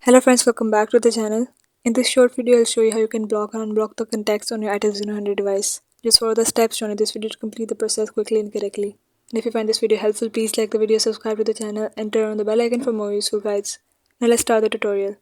Hello friends, welcome back to the channel. In this short video, I'll show you how you can block and unblock the contacts on your Itel Zeno 100 device. Just follow the steps shown in this video to complete the process quickly and correctly. And if you find this video helpful, please like the video, subscribe to the channel, and turn on the bell icon for more useful guides. Now let's start the tutorial.